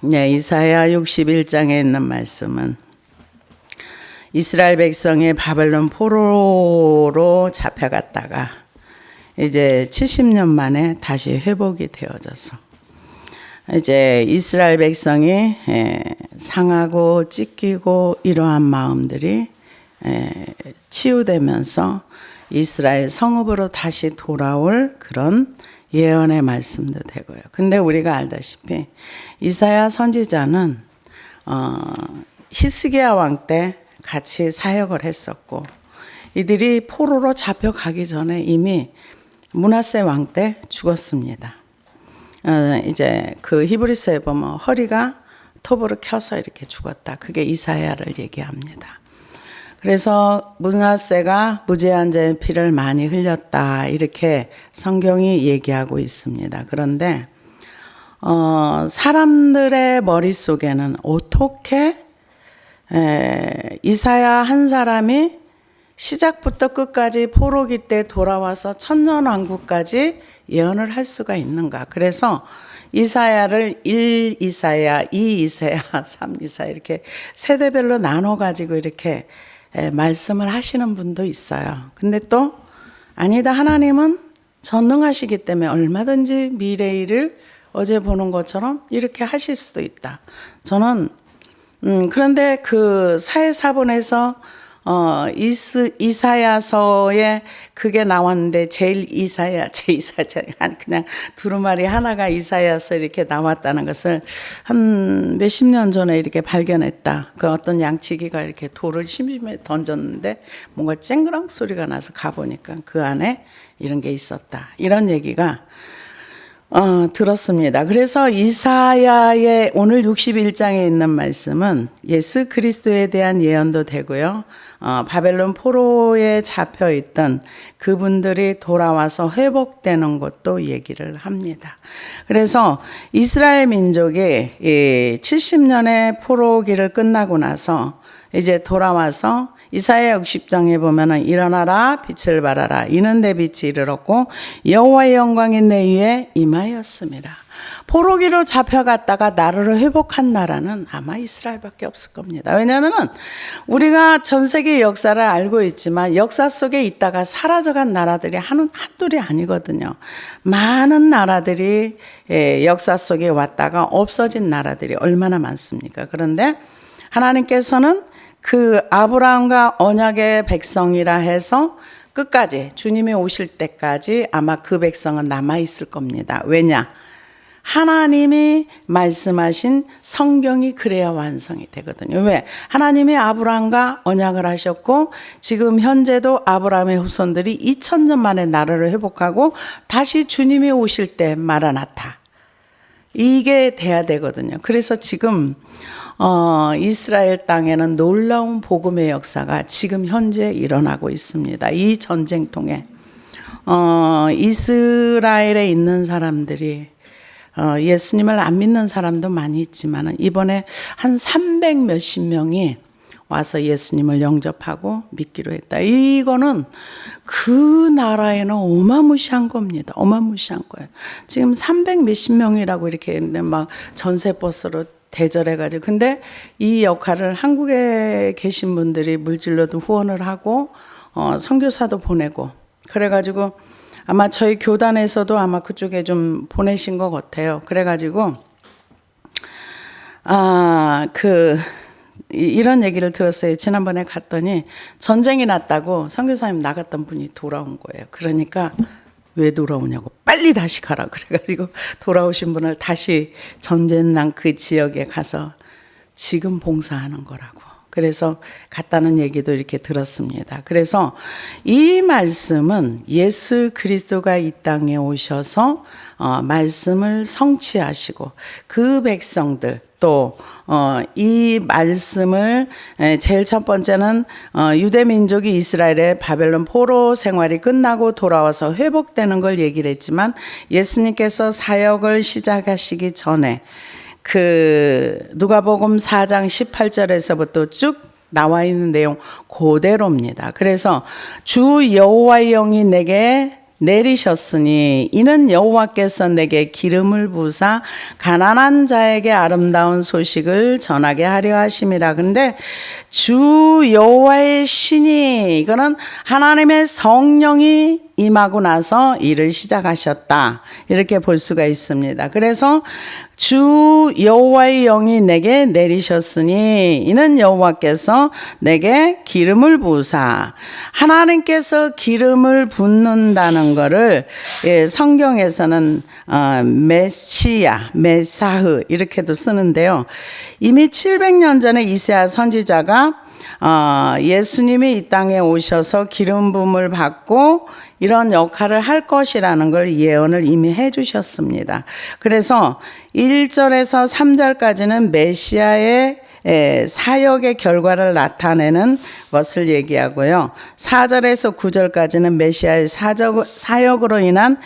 네, 이사야 61장에 있는 말씀은 이스라엘 백성이 바벨론 포로로 잡혀갔다가 이제 70년 만에 다시 회복이 되어져서 이제 이스라엘 백성이 상하고 찢기고 이러한 마음들이 치유되면서 이스라엘 성읍으로 다시 돌아올 그런 예언의 말씀도 되고요. 근데 우리가 알다시피 이사야 선지자는 히스기야 왕 때 같이 사역을 했었고 이들이 포로로 잡혀가기 전에 이미 므낫세 왕 때 죽었습니다. 이제 그 히브리서에 보면 허리가 톱으로 켜서 이렇게 죽었다. 그게 이사야를 얘기합니다. 그래서 므낫세가 무죄한 자의 피를 많이 흘렸다. 이렇게 성경이 얘기하고 있습니다. 그런데 사람들의 머릿속에는 어떻게 이사야 한 사람이 시작부터 끝까지 포로기 때 돌아와서 천년왕국까지 예언을 할 수가 있는가. 그래서 이사야를 1 이사야, 2 이사야, 3 이사야 이렇게 세대별로 나눠가지고 이렇게 말씀을 하시는 분도 있어요. 근데 또 아니다, 하나님은 전능하시기 때문에 얼마든지 미래의 일을 어제 보는 것처럼 이렇게 하실 수도 있다. 저는 그런데 그 사회사본에서 이사야서에 그게 나왔는데 제1이사야, 제2이사야 그냥 두루마리 하나가 이사야서 이렇게 나왔다는 것을 한 몇십 년 전에 이렇게 발견했다. 그 어떤 양치기가 이렇게 돌을 심심해 던졌는데 뭔가 쨍그랑 소리가 나서 가보니까 그 안에 이런 게 있었다. 이런 얘기가 들었습니다. 그래서 이사야의 오늘 61장에 있는 말씀은 예수 그리스도에 대한 예언도 되고요. 바벨론 포로에 잡혀있던 그분들이 돌아와서 회복되는 것도 얘기를 합니다. 그래서 이스라엘 민족이 70년의 포로기를 끝나고 나서 이제 돌아와서 이사야 60장에 보면은 일어나라 빛을 발하라 이는 내 빛이 이르렀고 여호와의 영광이 내 위에 임하였음이라. 포로기로 잡혀갔다가 나라를 회복한 나라는 아마 이스라엘밖에 없을 겁니다. 왜냐하면은 우리가 전 세계 역사를 알고 있지만 역사 속에 있다가 사라져간 나라들이 한둘이 아니거든요. 많은 나라들이 역사 속에 왔다가 없어진 나라들이 얼마나 많습니까? 그런데 하나님께서는 그 아브라함과 언약의 백성이라 해서 끝까지 주님이 오실 때까지 아마 그 백성은 남아있을 겁니다. 왜냐? 하나님이 말씀하신 성경이 그래야 완성이 되거든요. 왜? 하나님이 아브라함과 언약을 하셨고 지금 현재도 아브라함의 후손들이 2000년 만에 나라를 회복하고 다시 주님이 오실 때 마라나타. 이게 돼야 되거든요. 그래서 지금 이스라엘 땅에는 놀라운 복음의 역사가 지금 현재 일어나고 있습니다. 이 전쟁통에 이스라엘에 있는 사람들이 예수님을 안 믿는 사람도 많이 있지만 이번에 한 300 몇십 명이 와서 예수님을 영접하고 믿기로 했다. 이거는 그 나라에는 어마무시한 겁니다. 어마무시한 거예요. 지금 300 몇십 명이라고 이렇게 했는데 막 전세버스로 대절해가지고. 근데 이 역할을 한국에 계신 분들이 물질로도 후원을 하고 선교사도 보내고 그래가지고 아마 저희 교단에서도 아마 그쪽에 좀 보내신 것 같아요. 그래가지고 이런 얘기를 들었어요. 지난번에 갔더니 전쟁이 났다고 선교사님 나갔던 분이 돌아온 거예요. 그러니까 왜 돌아오냐고 빨리 다시 가라 그래가지고 돌아오신 분을 다시 전쟁 난 그 지역에 가서 지금 봉사하는 거라고. 그래서 갔다는 얘기도 이렇게 들었습니다. 그래서 이 말씀은 예수 그리스도가 이 땅에 오셔서 말씀을 성취하시고 그 백성들 또 이 말씀을 제일 첫 번째는 유대 민족이 이스라엘의 바벨론 포로 생활이 끝나고 돌아와서 회복되는 걸 얘기를 했지만 예수님께서 사역을 시작하시기 전에 그 누가복음 4장 18절에서부터 쭉 나와 있는 내용 그대로입니다. 그래서 주 여호와의 영이 내게 내리셨으니 이는 여호와께서 내게 기름을 부사 가난한 자에게 아름다운 소식을 전하게 하려 하심이라. 근데 주 여호와의 신이, 이거는 하나님의 성령이 임하고 나서 일을 시작하셨다, 이렇게 볼 수가 있습니다. 그래서 주 여호와의 영이 내게 내리셨으니 이는 여호와께서 내게 기름을 부으사. 하나님께서 기름을 붓는다는 것을 성경에서는 메시아, 메사흐 이렇게도 쓰는데요. 이미 700년 전에 이사야 선지자가 예수님이 이 땅에 오셔서 기름 부음을 받고 이런 역할을 할 것이라는 걸 예언을 이미 해 주셨습니다. 그래서 1절에서 3절까지는 메시아의 사역의 결과를 나타내는 것을 얘기하고요. 4절에서 9절까지는 메시아의 사역으로 인한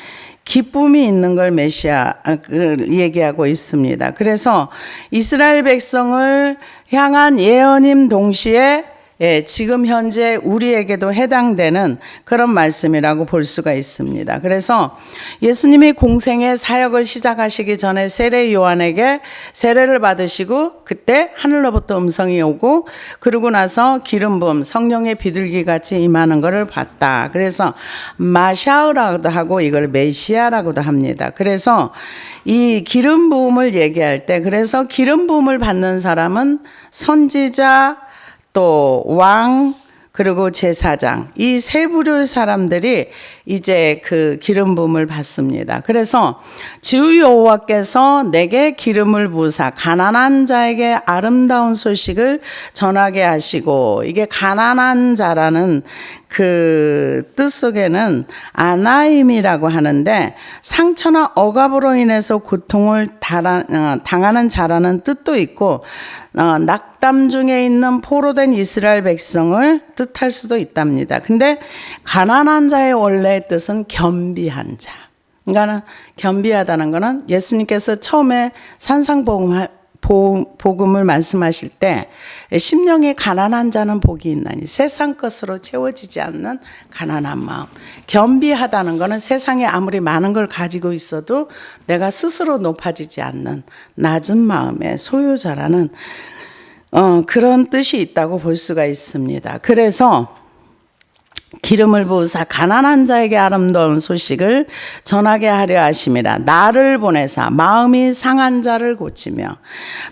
기쁨이 있는 걸 얘기하고 있습니다. 그래서 이스라엘 백성을 향한 예언임 동시에 지금 현재 우리에게도 해당되는 그런 말씀이라고 볼 수가 있습니다. 그래서 예수님이 공생의 사역을 시작하시기 전에 세례 요한에게 세례를 받으시고 그때 하늘로부터 음성이 오고 그러고 나서 기름 부음, 성령의 비둘기 같이 임하는 것을 봤다. 그래서 마샤흐라고도 하고 이걸 메시아라고도 합니다. 그래서 이 기름 부음을 얘기할 때, 그래서 기름 부음을 받는 사람은 선지자, 또 왕, 그리고 제사장, 이 세 부류의 사람들이 이제 그 기름 부음을 받습니다. 그래서 주 여호와께서 내게 기름을 부으사 가난한 자에게 아름다운 소식을 전하게 하시고, 이게 가난한 자라는 그 뜻 속에는 아나임이라고 하는데 상처나 억압으로 인해서 고통을 당하는 자라는 뜻도 있고, 낙담 중에 있는 포로된 이스라엘 백성을 뜻할 수도 있답니다. 근데 가난한 자의 원래의 뜻은 겸비한 자. 그러니까 겸비하다는 것은 예수님께서 처음에 산상복음을 말씀하실 때 심령이 가난한 자는 복이 있나니 세상 것으로 채워지지 않는 가난한 마음. 겸비하다는 것은 세상에 아무리 많은 걸 가지고 있어도 내가 스스로 높아지지 않는 낮은 마음의 소유자라는 그런 뜻이 있다고 볼 수가 있습니다. 그래서 기름을 부으사 가난한 자에게 아름다운 소식을 전하게 하려 하심이라. 나를 보내사 마음이 상한 자를 고치며,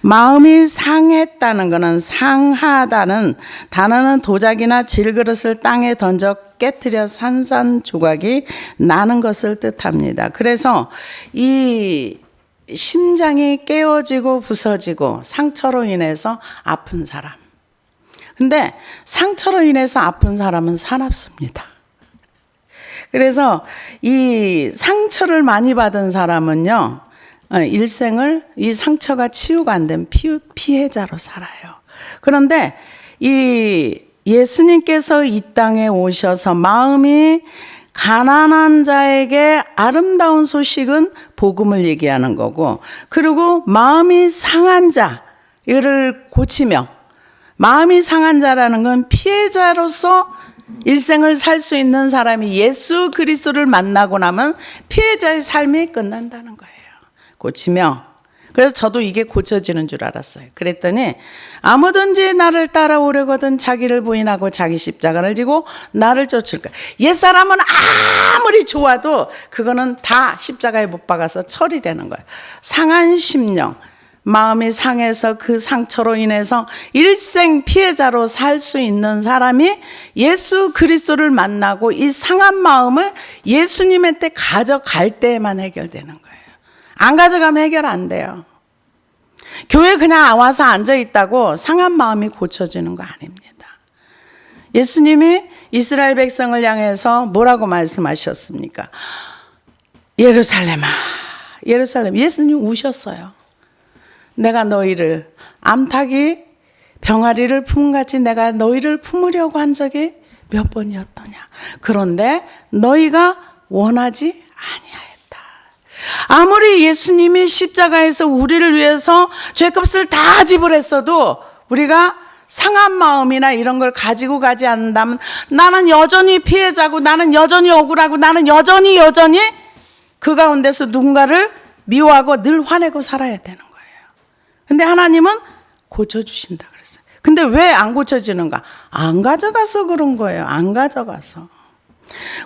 마음이 상했다는 것은 상하다는 단어는 도자기나 질그릇을 땅에 던져 깨트려 산산조각이 나는 것을 뜻합니다. 그래서 이 심장이 깨어지고 부서지고 상처로 인해서 아픈 사람, 근데 상처로 인해서 아픈 사람은 사납습니다. 그래서 이 상처를 많이 받은 사람은요, 일생을 이 상처가 치유가 안 된 피해자로 살아요. 그런데 이 예수님께서 이 땅에 오셔서 마음이 가난한 자에게 아름다운 소식은 복음을 얘기하는 거고, 그리고 마음이 상한 자, 이를 고치며, 마음이 상한 자라는 건 피해자로서 일생을 살 수 있는 사람이 예수 그리스도를 만나고 나면 피해자의 삶이 끝난다는 거예요. 고치며. 그래서 저도 이게 고쳐지는 줄 알았어요. 그랬더니 아무든지 나를 따라오려거든 자기를 부인하고 자기 십자가를 지고 나를 쫓을 거야. 옛사람은 아무리 좋아도 그거는 다 십자가에 못 박아서 처리되는 거예요. 상한 심령, 마음이 상해서 그 상처로 인해서 일생 피해자로 살 수 있는 사람이 예수 그리스도를 만나고 이 상한 마음을 예수님의 때 가져갈 때에만 해결되는 거예요. 안 가져가면 해결 안 돼요. 교회 그냥 와서 앉아 있다고 상한 마음이 고쳐지는 거 아닙니다. 예수님이 이스라엘 백성을 향해서 뭐라고 말씀하셨습니까? 예루살렘아, 예루살렘. 예수님 우셨어요. 내가 너희를 암탉이 병아리를 품같이 내가 너희를 품으려고 한 적이 몇 번이었더냐. 그런데 너희가 원하지 아니하였다. 아무리 예수님이 십자가에서 우리를 위해서 죄값을 다 지불했어도 우리가 상한 마음이나 이런 걸 가지고 가지 않는다면 나는 여전히 피해자고, 나는 여전히 억울하고, 나는 여전히 그 가운데서 누군가를 미워하고 늘 화내고 살아야 되는 거예요. 근데 하나님은 고쳐주신다 그랬어요. 근데 왜 안 고쳐지는가? 안 가져가서 그런 거예요. 안 가져가서.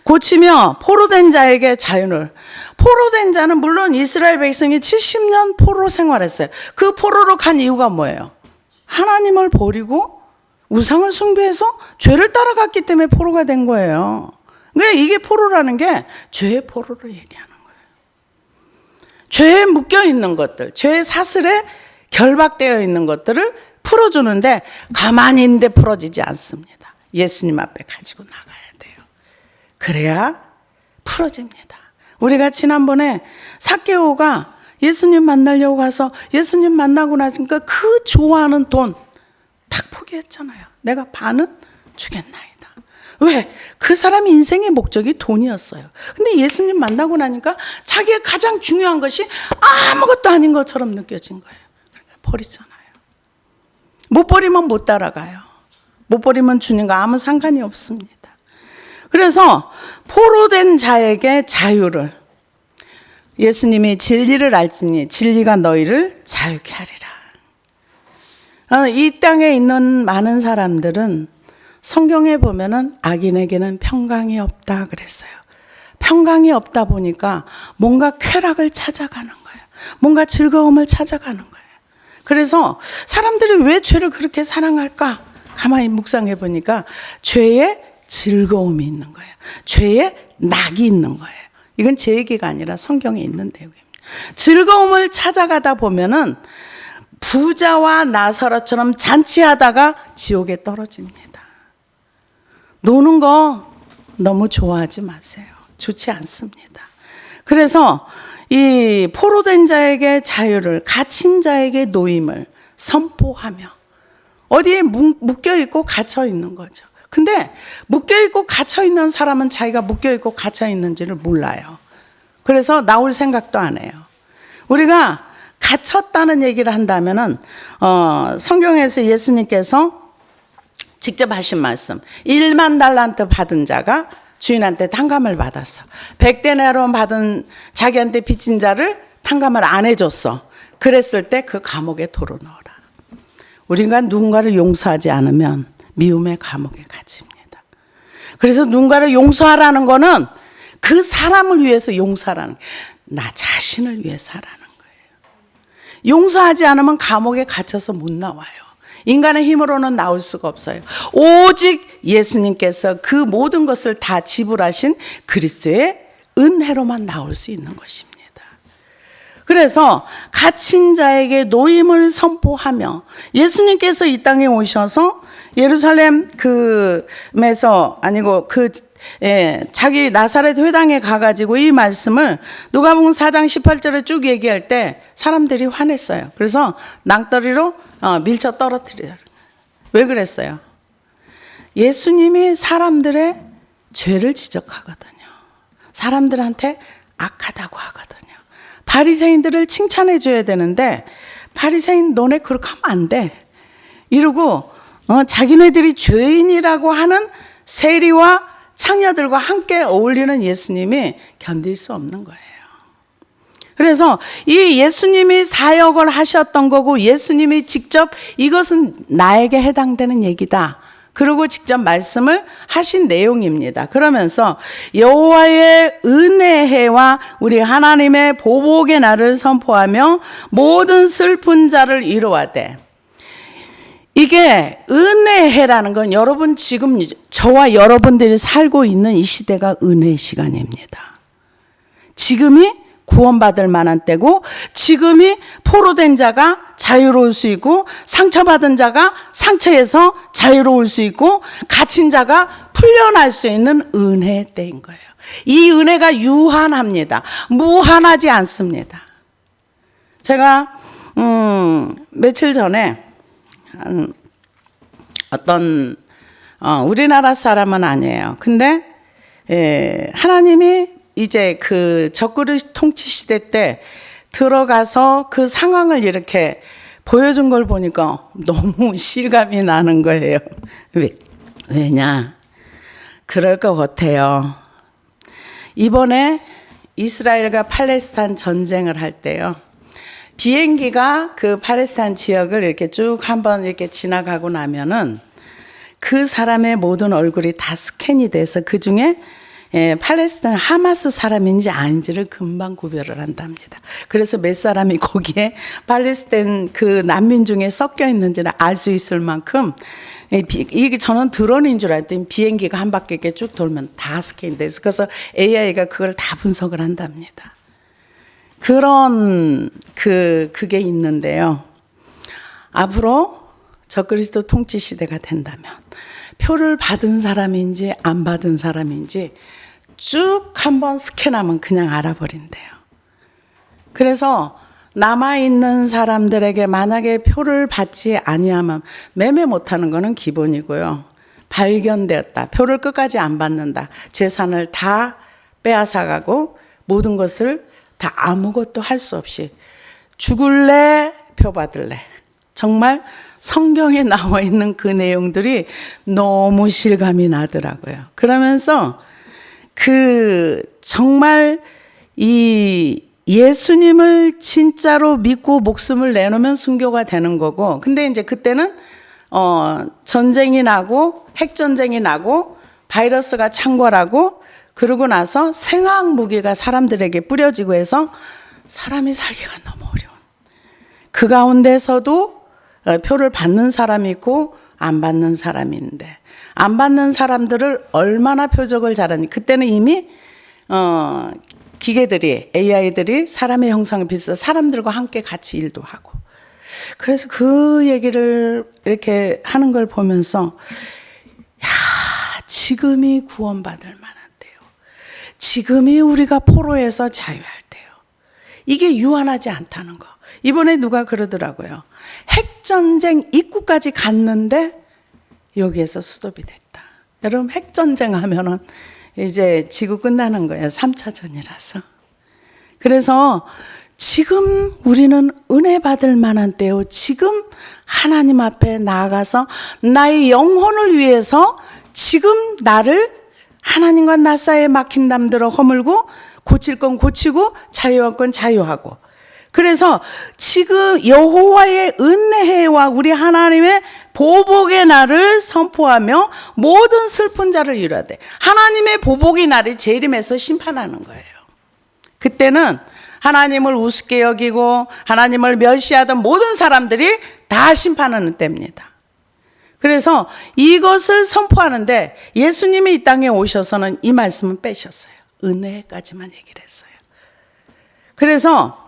고치며 포로된 자에게 자유를. 포로된 자는 물론 이스라엘 백성이 70년 포로 생활했어요. 그 포로로 간 이유가 뭐예요? 하나님을 버리고 우상을 숭배해서 죄를 따라갔기 때문에 포로가 된 거예요. 그러니까 이게 포로라는 게 죄의 포로를 얘기하는 거예요. 죄에 묶여 있는 것들, 죄의 사슬에 결박되어 있는 것들을 풀어주는데 가만히 있는데 풀어지지 않습니다. 예수님 앞에 가지고 나가야 돼요. 그래야 풀어집니다. 우리가 지난번에 삭개오가 예수님 만나려고 가서 예수님 만나고 나니까 그 좋아하는 돈 탁 포기했잖아요. 내가 반은 주겠나이다. 왜? 그 사람의 인생의 목적이 돈이었어요. 근데 예수님 만나고 나니까 자기의 가장 중요한 것이 아무것도 아닌 것처럼 느껴진 거예요. 그러니까 버리잖아요. 못 버리면 못 따라가요. 못 버리면 주님과 아무 상관이 없습니다. 그래서 포로된 자에게 자유를, 예수님이 진리를 알지니 진리가 너희를 자유케 하리라. 이 땅에 있는 많은 사람들은 성경에 보면은 악인에게는 평강이 없다 그랬어요. 평강이 없다 보니까 뭔가 쾌락을 찾아가는 거예요. 뭔가 즐거움을 찾아가는 거예요. 그래서 사람들이 왜 죄를 그렇게 사랑할까? 가만히 묵상해 보니까 죄에 즐거움이 있는 거예요. 죄에 낙이 있는 거예요. 이건 제 얘기가 아니라 성경에 있는 내용입니다. 즐거움을 찾아가다 보면은 부자와 나사로처럼 잔치하다가 지옥에 떨어집니다. 노는 거 너무 좋아하지 마세요. 좋지 않습니다. 그래서 이 포로된 자에게 자유를, 갇힌 자에게 노임을 선포하며, 어디에 묶여있고 갇혀있는 거죠. 근데 묶여있고 갇혀있는 사람은 자기가 묶여있고 갇혀있는지를 몰라요. 그래서 나올 생각도 안 해요. 우리가 갇혔다는 얘기를 한다면은 성경에서 예수님께서 직접 하신 말씀, 1만 달란트 받은 자가 주인한테 탕감을 받았어. 100데나리온 받은 자기한테 빚진 자를 탕감을 안 해줬어. 그랬을 때 그 감옥에 도려넣어라. 우리가 누군가를 용서하지 않으면 미움의 감옥에 갇힙니다. 그래서 누군가를 용서하라는 거는 그 사람을 위해서 용서하라는, 나 자신을 위해서라는 거예요. 용서하지 않으면 감옥에 갇혀서 못 나와요. 인간의 힘으로는 나올 수가 없어요. 오직 예수님께서 그 모든 것을 다 지불하신 그리스도의 은혜로만 나올 수 있는 것입니다. 그래서 갇힌 자에게 노임을 선포하며, 예수님께서 이 땅에 오셔서 예루살렘 자기 나사렛 회당에 가가지고 이 말씀을 누가복음 4장 18절에 쭉 얘기할 때 사람들이 화냈어요. 그래서 낭떠러리로 밀쳐 떨어뜨려요. 왜 그랬어요? 예수님이 사람들의 죄를 지적하거든요. 사람들한테 악하다고 하거든요. 바리새인들을 칭찬해 줘야 되는데, 바리새인 너네 그렇게 하면 안 돼 이러고 자기네들이 죄인이라고 하는 세리와 창녀들과 함께 어울리는 예수님이 견딜 수 없는 거예요. 그래서 이 예수님이 사역을 하셨던 거고, 예수님이 직접 이것은 나에게 해당되는 얘기다, 그리고 직접 말씀을 하신 내용입니다. 그러면서 여호와의 은혜해와 우리 하나님의 보복의 날을 선포하며 모든 슬픈 자를 위로하되. 이게 은혜해라는 건 여러분 지금 저와 여러분들이 살고 있는 이 시대가 은혜의 시간입니다. 지금이 구원받을 만한 때고, 지금이 포로된 자가 자유로울 수 있고, 상처받은 자가 상처에서 자유로울 수 있고, 갇힌 자가 풀려날 수 있는 은혜의 때인 거예요. 이 은혜가 유한합니다. 무한하지 않습니다. 제가 며칠 전에 어떤 우리나라 사람은 아니에요. 근데 하나님이 이제 그 적그리스 통치 시대 때 들어가서 그 상황을 이렇게 보여준 걸 보니까 너무 실감이 나는 거예요. 왜냐? 그럴 것 같아요. 이번에 이스라엘과 팔레스타인 전쟁을 할 때요. 비행기가 그 팔레스타인 지역을 이렇게 쭉 한번 이렇게 지나가고 나면은 그 사람의 모든 얼굴이 다 스캔이 돼서 그 중에 팔레스타인 하마스 사람인지 아닌지를 금방 구별을 한답니다. 그래서 몇 사람이 거기에 팔레스타인 그 난민 중에 섞여 있는지를 알 수 있을 만큼 이게 저는 드론인 줄 알았더니 비행기가 한 바퀴 이렇게 쭉 돌면 다 스캔이 돼서 그래서 AI가 그걸 다 분석을 한답니다. 그런 그게 있는데요. 앞으로 적그리스도 통치 시대가 된다면 표를 받은 사람인지 안 받은 사람인지 쭉 한번 스캔하면 그냥 알아버린대요. 그래서 남아있는 사람들에게 만약에 표를 받지 아니하면 매매 못하는 거는 기본이고요. 발견되었다. 표를 끝까지 안 받는다. 재산을 다 빼앗아가고 모든 것을 다 아무것도 할 수 없이 죽을래 표 받을래. 정말 성경에 나와 있는 그 내용들이 너무 실감이 나더라고요. 그러면서 정말 이 예수님을 진짜로 믿고 목숨을 내놓으면 순교가 되는 거고, 근데 이제 그때는 전쟁이 나고 핵전쟁이 나고 바이러스가 창궐하고 그러고 나서 생화학 무기가 사람들에게 뿌려지고 해서 사람이 살기가 너무 어려운. 그 가운데서도 표를 받는 사람이 있고 안 받는 사람이 있는데 안 받는 사람들을 얼마나 표적을 잘하니 그때는 이미 기계들이 AI들이 사람의 형상을 비슷해서 사람들과 함께 같이 일도 하고 그래서 그 얘기를 이렇게 하는 걸 보면서 야 지금이 구원받을 만한 때요. 지금이 우리가 포로에서 자유할 때요. 이게 유한하지 않다는 거. 이번에 누가 그러더라고요. 핵전쟁 입구까지 갔는데 여기에서 스톱이 됐다. 여러분 핵전쟁 하면은 이제 지구 끝나는 거예요. 3차전이라서. 그래서 지금 우리는 은혜 받을 만한 때요. 지금 하나님 앞에 나아가서 나의 영혼을 위해서 지금 나를 하나님과 나 사이에 막힌 담들어 허물고 고칠 건 고치고 자유할 건 자유하고 그래서 지금 여호와의 은혜와 우리 하나님의 보복의 날을 선포하며 모든 슬픈 자를 이루어야 돼. 하나님의 보복의 날이 재림에서 심판하는 거예요. 그때는 하나님을 우습게 여기고 하나님을 멸시하던 모든 사람들이 다 심판하는 때입니다. 그래서 이것을 선포하는데 예수님이 이 땅에 오셔서는 이 말씀은 빼셨어요. 은혜까지만 얘기를 했어요. 그래서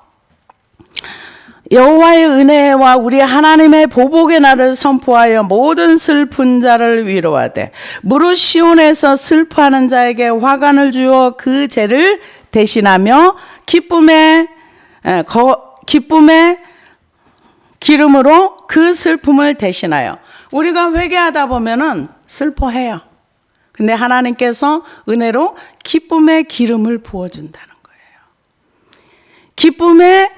여호와의 은혜와 우리 하나님의 보복의 날을 선포하여 모든 슬픈 자를 위로하되 무릇 시온에서 슬퍼하는 자에게 화관을 주어 그 죄를 대신하며 기쁨의 기름으로 그 슬픔을 대신하여 우리가 회개하다 보면은 슬퍼해요. 근데 하나님께서 은혜로 기쁨의 기름을 부어준다는 거예요. 기쁨의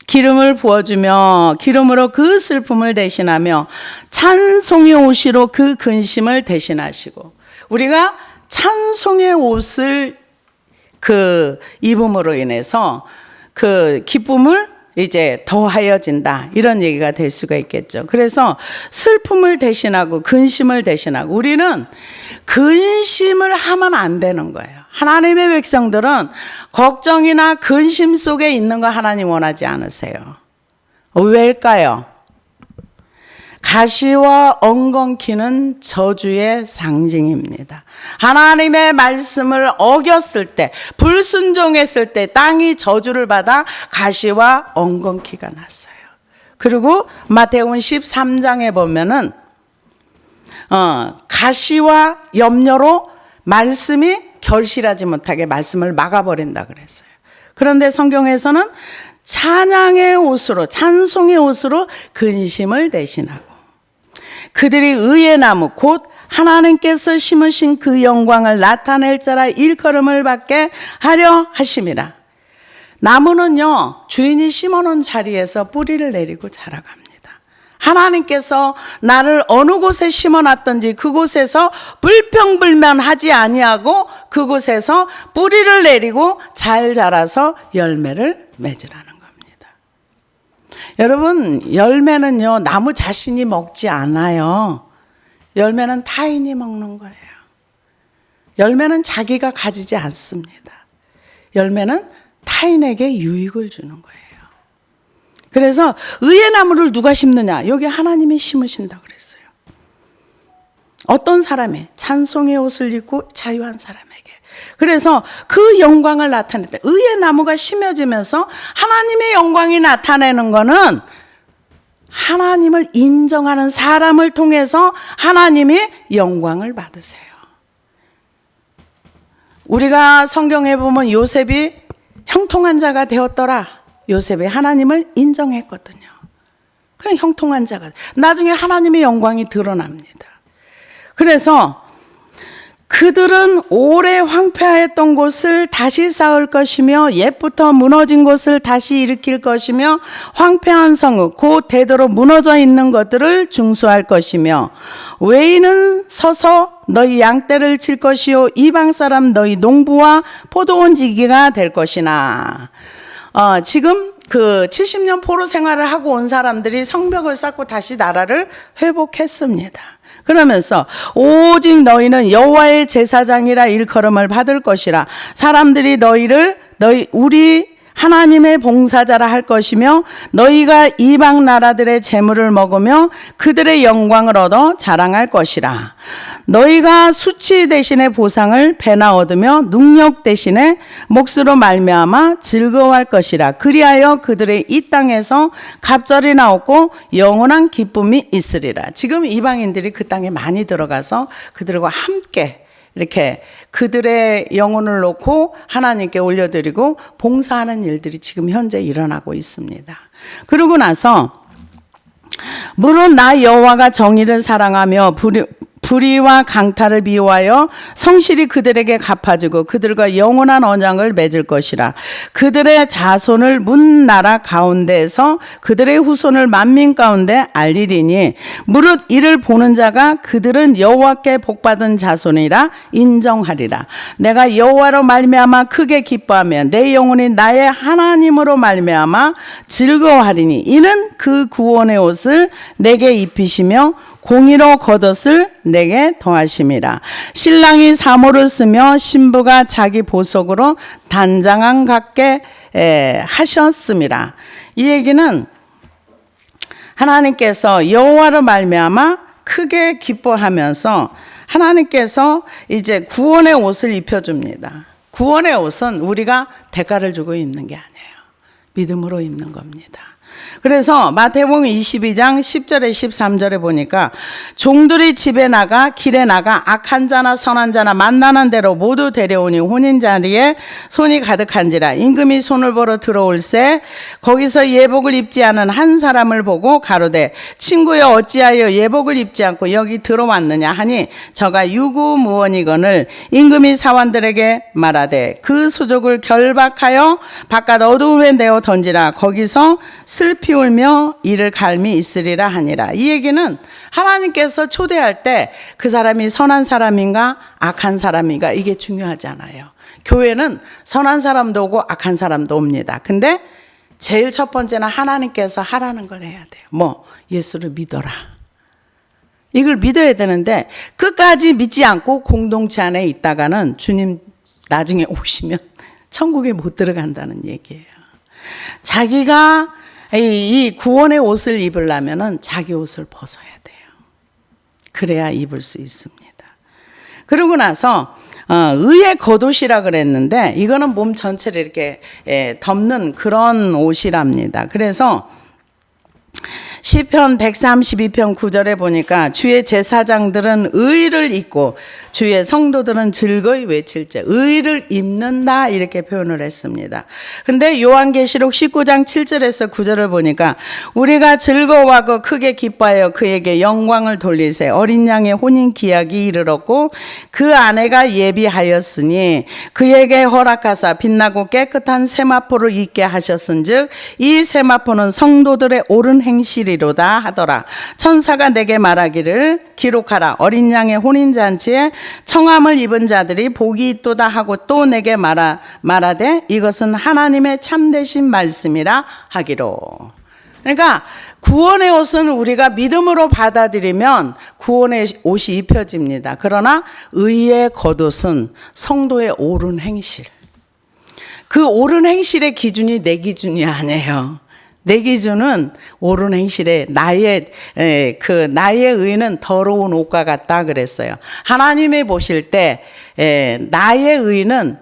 기름을 부어주며 기름으로 그 슬픔을 대신하며 찬송의 옷으로 그 근심을 대신하시고 우리가 찬송의 옷을 입음으로 인해서 그 기쁨을 이제 더하여진다 이런 얘기가 될 수가 있겠죠. 그래서 슬픔을 대신하고 근심을 대신하고 우리는 근심을 하면 안 되는 거예요. 하나님의 백성들은 걱정이나 근심 속에 있는 거 하나님 원하지 않으세요. 왜일까요? 가시와 엉겅퀴는 저주의 상징입니다. 하나님의 말씀을 어겼을 때, 불순종했을 때 땅이 저주를 받아 가시와 엉겅퀴가 났어요. 그리고 마태복음 13장에 보면은 가시와 염려로 말씀이 결실하지 못하게 말씀을 막아버린다 그랬어요. 그런데 성경에서는 찬양의 옷으로 찬송의 옷으로 근심을 대신하고 그들이 의의 나무 곧 하나님께서 심으신 그 영광을 나타낼 자라 일컬음을 받게 하려 하심이라. 나무는요, 주인이 심어놓은 자리에서 뿌리를 내리고 자라갑니다. 하나님께서 나를 어느 곳에 심어놨든지 그곳에서 불평불만하지 아니하고 그곳에서 뿌리를 내리고 잘 자라서 열매를 맺으라는 겁니다. 여러분, 열매는요, 나무 자신이 먹지 않아요. 열매는 타인이 먹는 거예요. 열매는 자기가 가지지 않습니다. 열매는 타인에게 유익을 주는 거예요. 그래서 의의 나무를 누가 심느냐? 여기 하나님이 심으신다고 그랬어요. 어떤 사람이 찬송의 옷을 입고 자유한 사람에게. 그래서 그 영광을 나타낼 때 의의 나무가 심어지면서 하나님의 영광이 나타내는 거는 하나님을 인정하는 사람을 통해서 하나님의 영광을 받으세요. 우리가 성경에 보면 요셉이 형통한 자가 되었더라. 요셉이 하나님을 인정했거든요. 그냥 형통한 자가. 나중에 하나님의 영광이 드러납니다. 그래서 그들은 오래 황폐하였던 곳을 다시 쌓을 것이며 옛부터 무너진 곳을 다시 일으킬 것이며 황폐한 성읍 곧 대대로 무너져 있는 것들을 중수할 것이며 외인은 서서 너희 양떼를 칠 것이요 이방 사람 너희 농부와 포도원 지기가 될 것이나. 지금 그 70년 포로 생활을 하고 온 사람들이 성벽을 쌓고 다시 나라를 회복했습니다. 그러면서 오직 너희는 여호와의 제사장이라 일컬음을 받을 것이라. 사람들이 우리 하나님의 봉사자라 할 것이며 너희가 이방 나라들의 재물을 먹으며 그들의 영광을 얻어 자랑할 것이라. 너희가 수치 대신에 보상을 배나 얻으며 능력 대신에 몫으로 말미암아 즐거워할 것이라. 그리하여 그들의 이 땅에서 갑절이 나오고 영원한 기쁨이 있으리라. 지금 이방인들이 그 땅에 많이 들어가서 그들과 함께 이렇게 그들의 영혼을 놓고 하나님께 올려드리고 봉사하는 일들이 지금 현재 일어나고 있습니다. 그러고 나서 물론 나 여호와가 정의를 사랑하며 불의와 강탈을 미워하여 성실히 그들에게 갚아주고 그들과 영원한 언약을 맺을 것이라. 그들의 자손을 문 나라 가운데에서 그들의 후손을 만민 가운데 알리리니 무릇 이를 보는 자가 그들은 여호와께 복받은 자손이라 인정하리라. 내가 여호와로 말미암아 크게 기뻐하며 내 영혼이 나의 하나님으로 말미암아 즐거워하리니 이는 그 구원의 옷을 내게 입히시며 공의로 겉옷을 내게 더하심이라. 신랑이 사모를 쓰며 신부가 자기 보석으로 단장한 같게 하셨음이라. 이 얘기는 하나님께서 여호와로 말미암아 크게 기뻐하면서 하나님께서 이제 구원의 옷을 입혀줍니다. 구원의 옷은 우리가 대가를 주고 입는 게 아니에요. 믿음으로 입는 겁니다. 그래서 마태복음 22장 10절에 13절에 보니까 종들이 집에 나가 길에 나가 악한 자나 선한 자나 만나는 대로 모두 데려오니 혼인 자리에 손이 가득한지라. 임금이 손을 벌어 들어올새 거기서 예복을 입지 않은 한 사람을 보고 가로되 친구여 어찌하여 예복을 입지 않고 여기 들어왔느냐 하니 저가 유구무원이거늘 임금이 사원들에게 말하되 그 수족을 결박하여 바깥 어두움에 내어 던지라. 거기서 슬피 울며 이를 갈미 있으리라 하니라. 이 얘기는 하나님께서 초대할 때 그 사람이 선한 사람인가 악한 사람인가 이게 중요하지 않아요. 교회는 선한 사람도 오고 악한 사람도 옵니다. 근데 제일 첫 번째는 하나님께서 하라는 걸 해야 돼요. 예수를 믿어라. 이걸 믿어야 되는데 끝까지 믿지 않고 공동체 안에 있다가는 주님 나중에 오시면 천국에 못 들어간다는 얘기예요. 자기가 이 구원의 옷을 입으려면은 자기 옷을 벗어야 돼요. 그래야 입을 수 있습니다. 그러고 나서 의의 겉옷이라 그랬는데 이거는 몸 전체를 이렇게 덮는 그런 옷이랍니다. 그래서 시편 132편 9절에 보니까 주의 제사장들은 의를 입고 주의 성도들은 즐거이 외칠제. 의를 입는다 이렇게 표현을 했습니다. 근데 요한계시록 19장 7절에서 9절을 보니까 우리가 즐거워하고 크게 기뻐하여 그에게 영광을 돌리세. 어린 양의 혼인 기약이 이르렀고 그 아내가 예비하였으니 그에게 허락하사 빛나고 깨끗한 세마포를 입게 하셨은즉 이 세마포는 성도들의 옳은 행실이로다 하더라. 천사가 내게 말하기를 기록하라. 어린 양의 혼인잔치에 청함을 입은 자들이 복이 있도다 하고 또 내게 말하되 이것은 하나님의 참되신 말씀이라 하기로. 그러니까 구원의 옷은 우리가 믿음으로 받아들이면 구원의 옷이 입혀집니다. 그러나 의의 겉옷은 성도의 옳은 행실. 그 옳은 행실의 기준이 내 기준이 아니에요. 내 기준은 옳은 행실에 나의 의는 더러운 옷과 같다 그랬어요. 하나님이 보실 때 나의 의는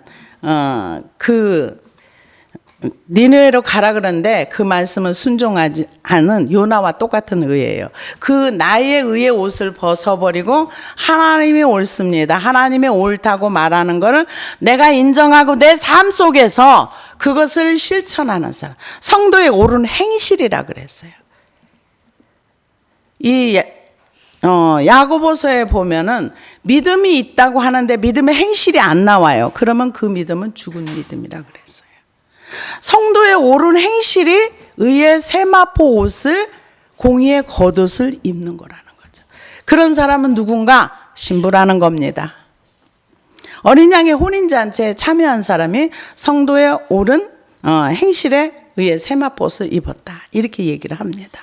니느웨로 가라 그러는데 그 말씀은 순종하지 않은 요나와 똑같은 의예요. 그 나의 의의 옷을 벗어버리고 하나님이 옳습니다. 하나님이 옳다고 말하는 것을 내가 인정하고 내 삶 속에서 그것을 실천하는 사람. 성도의 옳은 행실이라 그랬어요. 야고보서에 보면은 믿음이 있다고 하는데 믿음의 행실이 안 나와요. 그러면 그 믿음은 죽은 믿음이라 그랬어요. 성도의 옳은 행실이 의의 세마포 옷을 공의의 겉옷을 입는 거라는 거죠. 그런 사람은 누군가 신부라는 겁니다. 어린 양의 혼인잔치에 참여한 사람이 성도의 옳은 행실에 의의 세마포옷을 입었다 이렇게 얘기를 합니다.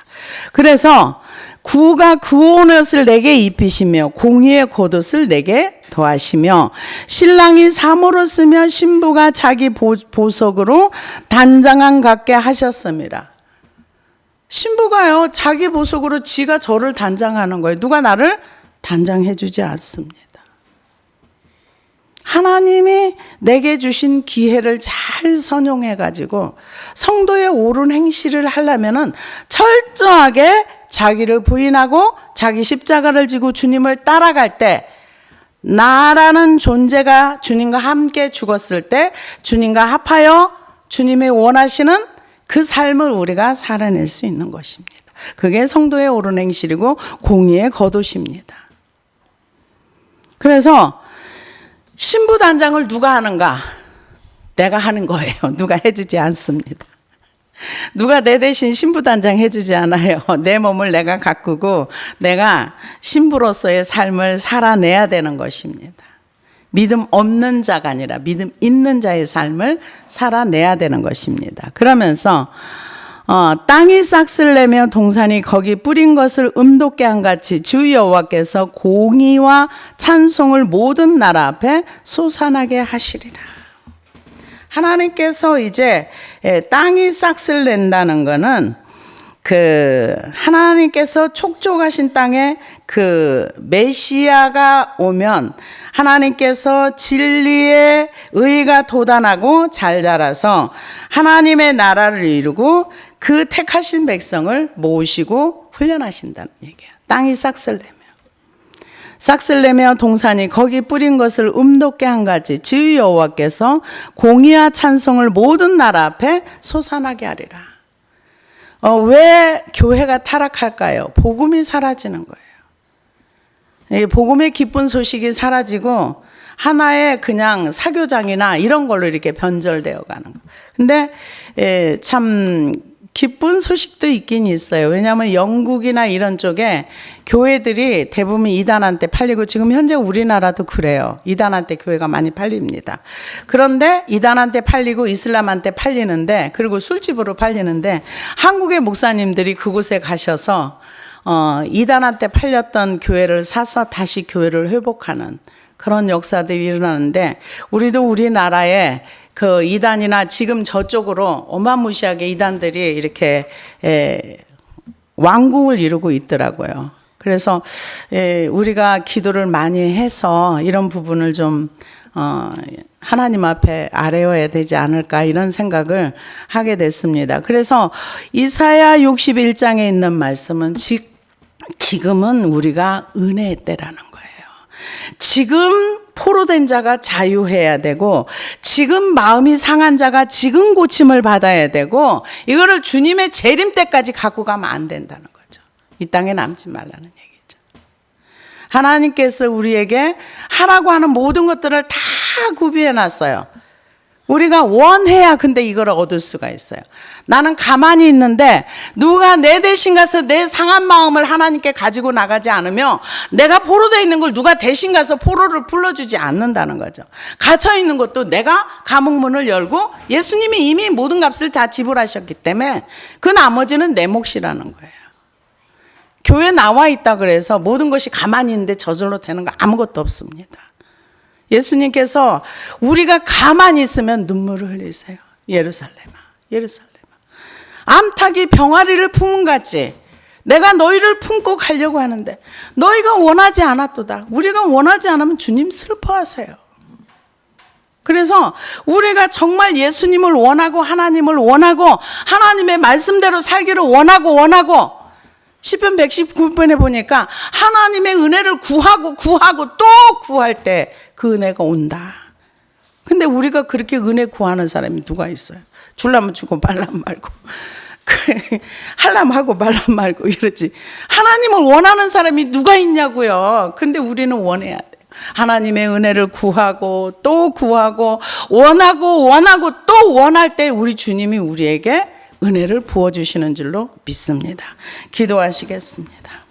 그래서 구가 그 옷을 내게 입히시며 공의의 겉옷을 내게 더하시며 신랑이 사모를 쓰며 신부가 자기 보석으로 단장함 갖게 하셨습니다. 신부가요 자기 보석으로 지가 저를 단장하는 거예요. 누가 나를 단장해 주지 않습니다. 하나님이 내게 주신 기회를 잘 선용해 가지고 성도의 옳은 행실을 하려면은 철저하게 자기를 부인하고 자기 십자가를 지고 주님을 따라갈 때 나라는 존재가 주님과 함께 죽었을 때 주님과 합하여 주님이 원하시는 그 삶을 우리가 살아낼 수 있는 것입니다. 그게 성도의 옳은 행실이고 공의의 겉옷입니다. 그래서 신부 단장을 누가 하는가? 내가 하는 거예요. 누가 해주지 않습니다. 누가 내 대신 신부 단장 해주지 않아요. 내 몸을 내가 가꾸고 내가 신부로서의 삶을 살아내야 되는 것입니다. 믿음 없는 자가 아니라 믿음 있는 자의 삶을 살아내야 되는 것입니다. 그러면서 땅이 싹을 내며 동산이 거기 뿌린 것을 음돋게 한 같이 주 여호와께서 공의와 찬송을 모든 나라 앞에 솟아나게 하시리라. 하나님께서 이제 땅이 싹을 낸다는 것은 하나님께서 촉촉하신 땅에 메시아가 오면 하나님께서 진리의 의가 돋아나고 잘 자라서 하나님의 나라를 이루고 그 택하신 백성을 모으시고 훈련하신다는 얘기예요. 땅이 싹을 내며 동산이 거기 뿌린 것을 음돋게 한 같이 주 여호와께서 공의와 찬송을 모든 나라 앞에 솟아나게 하리라. 왜 교회가 타락할까요? 복음이 사라지는 거예요. 복음의 기쁜 소식이 사라지고 하나의 그냥 사교장이나 이런 걸로 이렇게 변절되어 가는 거. 근데 참 기쁜 소식도 있긴 있어요. 왜냐하면 영국이나 이런 쪽에 교회들이 대부분 이단한테 팔리고 지금 현재 우리나라도 그래요. 이단한테 교회가 많이 팔립니다. 그런데 이단한테 팔리고 이슬람한테 팔리는데 그리고 술집으로 팔리는데 한국의 목사님들이 그곳에 가셔서 이단한테 팔렸던 교회를 사서 다시 교회를 회복하는 그런 역사들이 일어나는데 우리도 우리나라에 그 이단이나 지금 저쪽으로 어마무시하게 이단들이 이렇게 왕국을 이루고 있더라고요. 그래서 우리가 기도를 많이 해서 이런 부분을 좀 하나님 앞에 아뢰어야 되지 않을까 이런 생각을 하게 됐습니다. 그래서 이사야 61장에 있는 말씀은 지금은 우리가 은혜의 때라는 거예요. 지금 포로된 자가 자유해야 되고, 지금 마음이 상한 자가 지금 고침을 받아야 되고, 이거를 주님의 재림 때까지 갖고 가면 안 된다는 거죠. 이 땅에 남지 말라는 얘기죠. 하나님께서 우리에게 하라고 하는 모든 것들을 다 구비해 놨어요. 우리가 원해야 근데 이걸 얻을 수가 있어요. 나는 가만히 있는데 누가 내 대신 가서 내 상한 마음을 하나님께 가지고 나가지 않으며, 내가 포로되어 있는 걸 누가 대신 가서 포로를 풀어주지 않는다는 거죠. 갇혀 있는 것도 내가 감옥문을 열고 예수님이 이미 모든 값을 다 지불하셨기 때문에 그 나머지는 내 몫이라는 거예요. 교회 나와 있다 그래서 모든 것이 가만히 있는데 저절로 되는 거 아무것도 없습니다. 예수님께서 우리가 가만히 있으면 눈물을 흘리세요. 예루살렘아, 예루살렘아, 암탉이 병아리를 품은 같이 내가 너희를 품고 가려고 하는데 너희가 원하지 않았도다. 우리가 원하지 않으면 주님 슬퍼하세요. 그래서 우리가 정말 예수님을 원하고 하나님을 원하고 하나님의 말씀대로 살기를 원하고 시편 119편에 보니까 하나님의 은혜를 구하고 또 구할 때 그 은혜가 온다. 근데 우리가 그렇게 은혜 구하는 사람이 누가 있어요? 줄라면 주고 말라면 말고 하려면 하고 말라면 말고 이러지. 하나님을 원하는 사람이 누가 있냐고요. 근데 우리는 원해야 돼요. 하나님의 은혜를 구하고 또 구하고 원하고 또 원할 때 우리 주님이 우리에게 은혜를 부어주시는 줄로 믿습니다. 기도하시겠습니다.